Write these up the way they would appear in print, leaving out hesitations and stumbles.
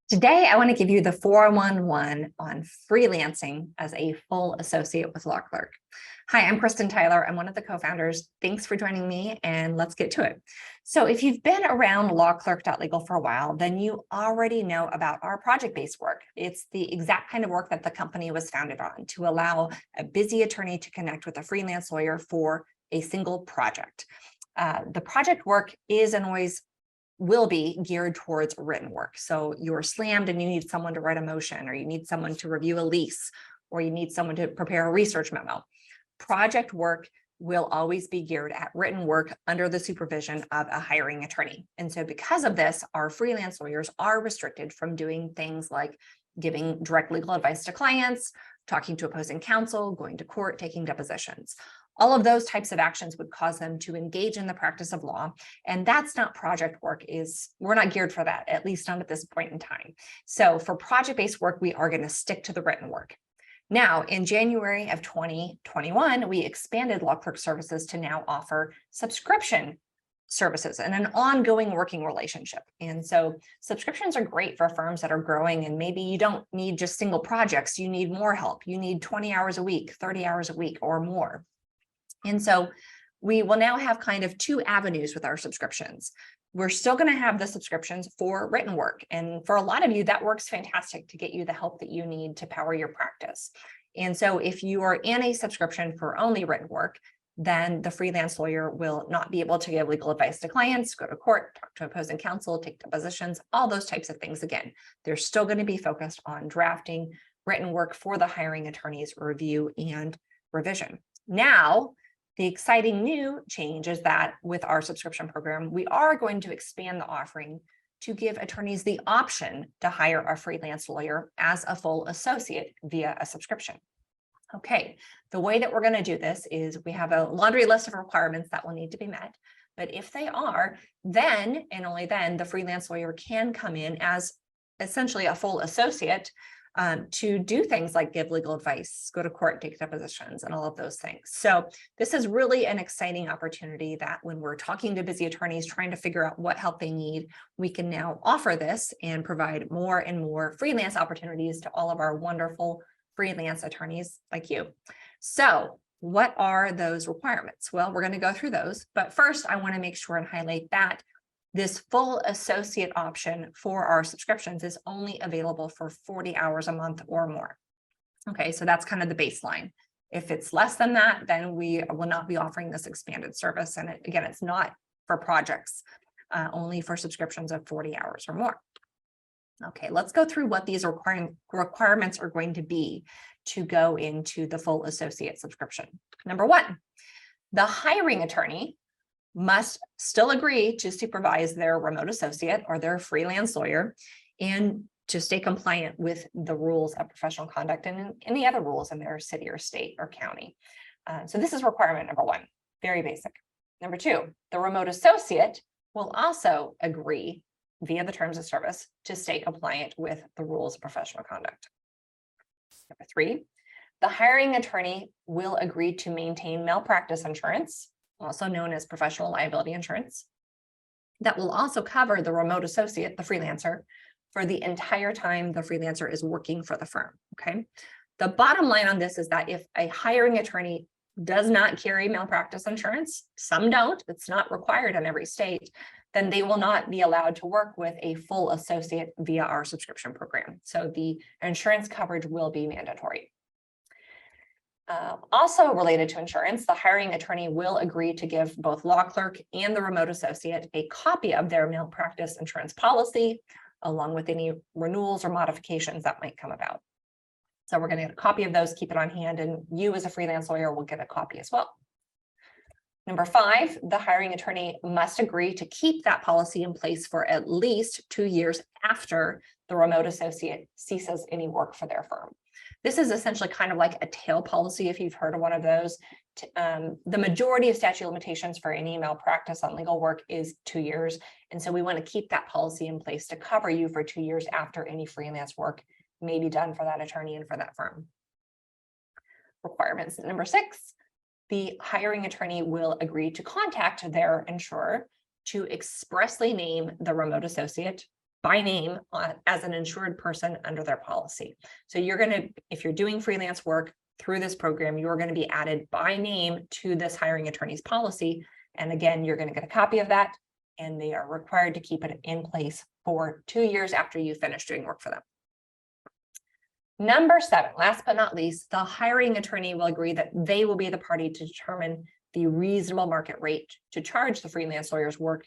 Today, I want to give you the 411 on freelancing as a full associate with LAWCLERK. Hi, I'm Kristen Tyler. I'm one of the co-founders. Thanks for joining me, and let's get to it. So if you've been around lawclerk.legal for a while, then you already know about our project-based work. It's the exact kind of work that the company was founded on, to allow a busy attorney to connect with a freelance lawyer for a single project. The project work is and always will be geared towards written work. So you're slammed and you need someone to write a motion, or you need someone to review a lease, or you need someone to prepare a research memo. Project work will always be geared at written work under the supervision of a hiring attorney. And so because of this, our freelance lawyers are restricted from doing things like giving direct legal advice to clients, talking to opposing counsel, going to court, taking depositions. All of those types of actions would cause them to engage in the practice of law. And that's not project work. We're not geared for that, at least not at this point in time. So for project-based work, we are going to stick to the written work. Now, in January of 2021, we expanded LawClerk services to now offer subscription services and an ongoing working relationship. And so subscriptions are great for firms that are growing, and maybe you don't need just single projects, you need more help. You need 20 hours a week, 30 hours a week or more. And so we will now have kind of two avenues with our subscriptions. We're still going to have the subscriptions for written work. And for a lot of you, that works fantastic to get you the help that you need to power your practice. And so if you are in a subscription for only written work, then the freelance lawyer will not be able to give legal advice to clients, go to court, talk to opposing counsel, take depositions, all those types of things. Again, they're still going to be focused on drafting written work for the hiring attorney's review and revision. Now, the exciting new change is that with our subscription program, we are going to expand the offering to give attorneys the option to hire a freelance lawyer as a full associate via a subscription. Okay, the way that we're going to do this is we have a laundry list of requirements that will need to be met. But if they are, then and only then the freelance lawyer can come in as essentially a full associate to do things like give legal advice, go to court, take depositions, and all of those things. So this is really an exciting opportunity that when we're talking to busy attorneys trying to figure out what help they need, we can now offer this and provide more and more freelance opportunities to all of our wonderful freelance attorneys like you. So what are those requirements? Well, we're going to go through those, but first I want to make sure and highlight that this full associate option for our subscriptions is only available for 40 hours a month or more. Okay, so that's kind of the baseline. If it's less than that, then we will not be offering this expanded service. And again, it's not for projects, only for subscriptions of 40 hours or more. Okay, let's go through what these requirements are going to be to go into the full associate subscription. Number one, the hiring attorney must still agree to supervise their remote associate or their freelance lawyer and to stay compliant with the rules of professional conduct and any other rules in their city or state or county. So this is requirement number one, very basic. Number two, the remote associate will also agree via the terms of service to stay compliant with the rules of professional conduct. Number three, the hiring attorney will agree to maintain malpractice insurance, also known as professional liability insurance, that will also cover the remote associate, the freelancer, for the entire time the freelancer is working for the firm, okay? The bottom line on this is that if a hiring attorney does not carry malpractice insurance, some don't, it's not required in every state, then they will not be allowed to work with a full associate via our subscription program. So the insurance coverage will be mandatory. Also related to insurance, the hiring attorney will agree to give both LAWCLERK and the remote associate a copy of their malpractice insurance policy, along with any renewals or modifications that might come about. So we're going to get a copy of those, keep it on hand, and you as a freelance lawyer will get a copy as well. Number five, the hiring attorney must agree to keep that policy in place for at least 2 years after the remote associate ceases any work for their firm. This is essentially kind of like a tail policy, if you've heard of one of those. The majority of statute of limitations for any malpractice on legal work is 2 years. And so we want to keep that policy in place to cover you for 2 years after any freelance work may be done for that attorney and for that firm. Requirements. Number six, the hiring attorney will agree to contact their insurer to expressly name the remote associate by name as an insured person under their policy. So you're going to, if you're doing freelance work through this program, you're going to be added by name to this hiring attorney's policy. And again, you're going to get a copy of that, and they are required to keep it in place for 2 years after you finish doing work for them. Number 7, last but not least, the hiring attorney will agree that they will be the party to determine the reasonable market rate to charge the freelance lawyer's work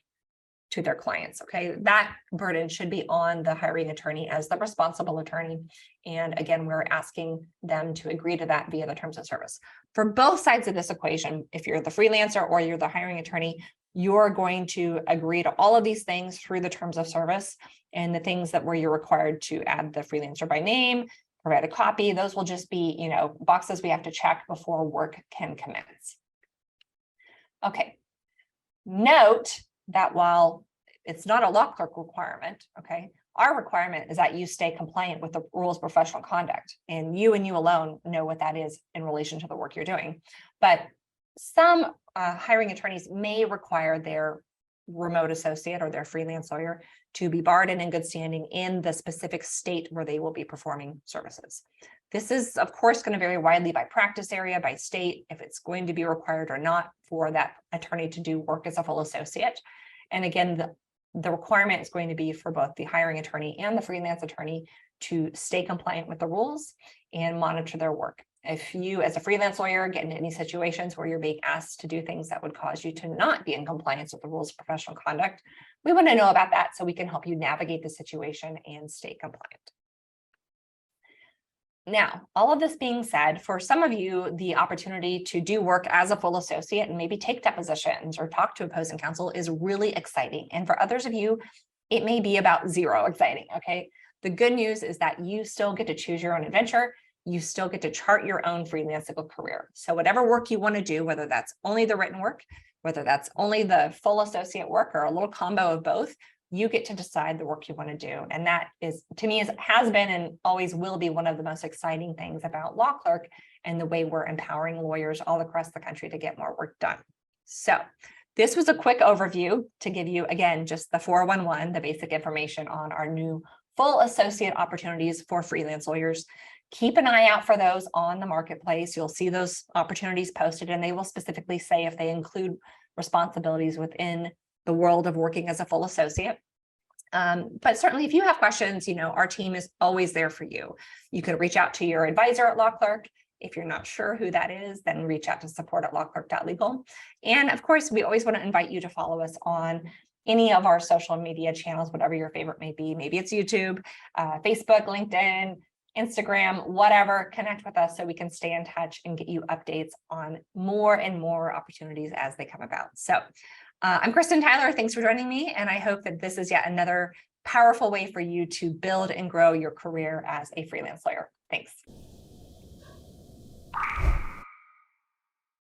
to their clients. Okay, that burden should be on the hiring attorney as the responsible attorney. And again, we're asking them to agree to that via the terms of service. For both sides of this equation, if you're the freelancer or you're the hiring attorney, you're going to agree to all of these things through the terms of service, and the things that where you're required to add the freelancer by name, provide a copy, those will just be, boxes we have to check before work can commence. Okay, note that while it's not a law clerk requirement, okay, our requirement is that you stay compliant with the rules of professional conduct, and you alone know what that is in relation to the work you're doing. But some hiring attorneys may require their remote associate or their freelance lawyer to be barred and in good standing in the specific state where they will be performing services. This is, of course, going to vary widely by practice area, by state, if it's going to be required or not for that attorney to do work as a full associate. And again, the requirement is going to be for both the hiring attorney and the freelance attorney to stay compliant with the rules and monitor their work. If you, as a freelance lawyer, get into any situations where you're being asked to do things that would cause you to not be in compliance with the rules of professional conduct, we want to know about that so we can help you navigate the situation and stay compliant. Now, all of this being said, for some of you, the opportunity to do work as a full associate and maybe take depositions or talk to opposing counsel is really exciting. And for others of you, it may be about zero exciting, okay? The good news is that you still get to choose your own adventure. You still get to chart your own freelance legal career. So whatever work you want to do, whether that's only the written work, whether that's only the full associate work, or a little combo of both, you get to decide the work you want to do. And that is, to me, has been and always will be one of the most exciting things about LawClerk and the way we're empowering lawyers all across the country to get more work done. So this was a quick overview to give you, again, just the 411, the basic information on our new full associate opportunities for freelance lawyers. Keep an eye out for those on the marketplace. You'll see those opportunities posted, and they will specifically say if they include responsibilities within the world of working as a full associate. But certainly if you have questions, our team is always there for you. You can reach out to your advisor at LawClerk. If you're not sure who that is, then reach out to support@lawclerk.legal. And of course, we always want to invite you to follow us on any of our social media channels, whatever your favorite may be. Maybe it's YouTube, Facebook, LinkedIn, Instagram, whatever. Connect with us so we can stay in touch and get you updates on more and more opportunities as they come about. So I'm Kristen Tyler. Thanks for joining me. And I hope that this is yet another powerful way for you to build and grow your career as a freelance lawyer. Thanks.